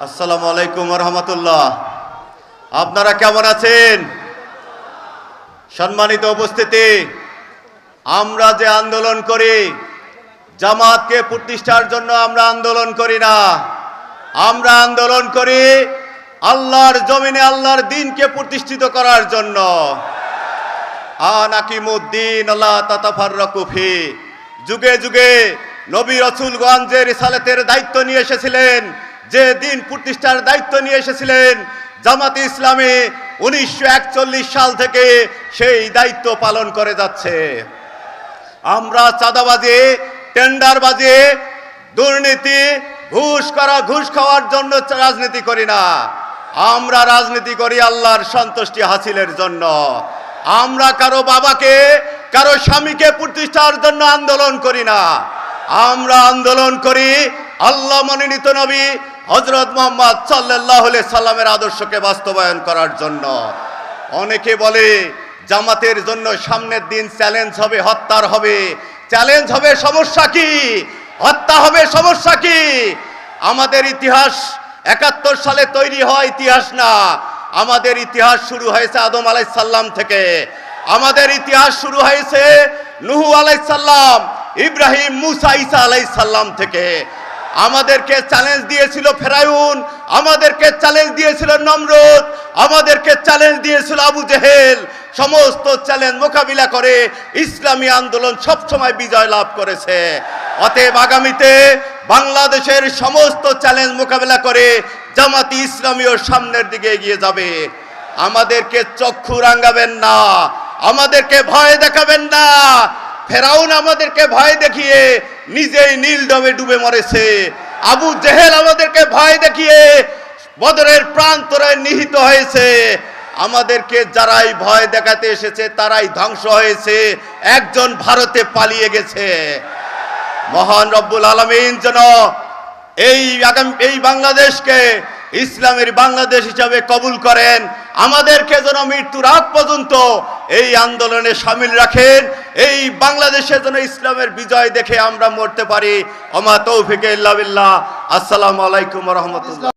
আসসালামু আলাইকুম ওয়া রাহমাতুল্লাহ। আপনারা কেমন আছেন? সম্মানিত উপস্থিতি, আমরা যে আন্দোলন করি, জামাতকে প্রতিষ্ঠার জন্য আমরা আন্দোলন করি না। আমরা আন্দোলন করি আল্লাহর জমিনে আল্লাহর দ্বীনকে প্রতিষ্ঠিত করার জন্য। আনাকিমুদ্দিন লা তাতাফাররাকু ফি। যুগে যুগে নবী রাসূলগণ যে রিসালাতের দায়িত্ব নিয়ে এসেছিলেন, যে দিন প্রতিষ্ঠার দায়িত্ব নিয়ে এসেছিলেন, জামাতে ইসলামী 1941 সাল থেকে সেই দায়িত্ব পালন করে যাচ্ছে। আমরা চাঁদাবাজি, টেন্ডারবাজি, দুর্নীতি, ঘুষ খাওয়ার জন্য রাজনীতি করি না। আমরা রাজনীতি করি আল্লাহর সন্তুষ্টি হাসিলের জন্য। আমরা কারো বাবাকে, কারো স্বামীকে প্রতিষ্ঠার জন্য আন্দোলন করি না। আমরা আন্দোলন করি আল্লাহ মনোনীত নবী হযরত মুহাম্মদ সাল্লাল্লাহু আলাইহি সাল্লামের আদর্শকে বাস্তবায়ন করার জন্য। অনেকে বলে জামাতের জন্য সামনের দিন চ্যালেঞ্জ হবে, হত্যার হবে। চ্যালেঞ্জ হবে, সমস্যা কি? হত্যা হবে, সমস্যা কি? আমাদের ইতিহাস 71 সালে তৈরি হওয়া ইতিহাস না। আমাদের ইতিহাস শুরু হয়েছে আদম আলাইহিস সালাম থেকে। আমাদের ইতিহাস শুরু হয়েছে নূহ আলাইহিস সালাম, ইব্রাহিম, মুসা, ঈসা আলাইহিস সালাম থেকে। আমাদেরকে চ্যালেঞ্জ দিয়েছিল ফেরাউন, আমাদেরকে চ্যালেঞ্জ দিয়েছিল নমরুদ, আমাদেরকে চ্যালেঞ্জ দিয়েছিল আবু জেহেল। সমস্ত চ্যালেঞ্জ মোকাবিলা করে ইসলামী আন্দোলন সবসময় বিজয় লাভ করেছে। অতএব আগামীতে বাংলাদেশের সমস্ত চ্যালেঞ্জ মোকাবিলা করে জামাতি ইসলামীও সামনের দিকে এগিয়ে যাবে। আমাদেরকে চক্ষু রাঙাবেন না, আমাদেরকে ভয় দেখাবেন না। ফেরাউন আমাদেরকে ভয় দেখিয়ে নিজেই নীল ডোবে ডুবে মরেছে। আবু জেহেল আমাদেরকে ভয় দেখিয়ে বদরের প্রান্তরে নিহিত হয়েছে। আমাদেরকে যারাই ভয় দেখাতে এসেছে তারাই ধ্বংস হয়েছে। একজন ভারতে পালিয়ে গেছে। মহান রব্বুল আলামিন যেন এই বাংলাদেশকে ইসলামের বাংলাদেশ হিসাবে কবুল করেন। আমাদেরকে যেন মৃত্যুর আগ পর্যন্ত এই আন্দোলনে শামিল রাখেন। এই বাংলাদেশে যেন ইসলামের বিজয় দেখে আমরা মরতে পারি। ওমা তৌফিক ইল্লা বিল্লাহ। আসসালামু আলাইকুম ওয়া রাহমাতুল্লাহ।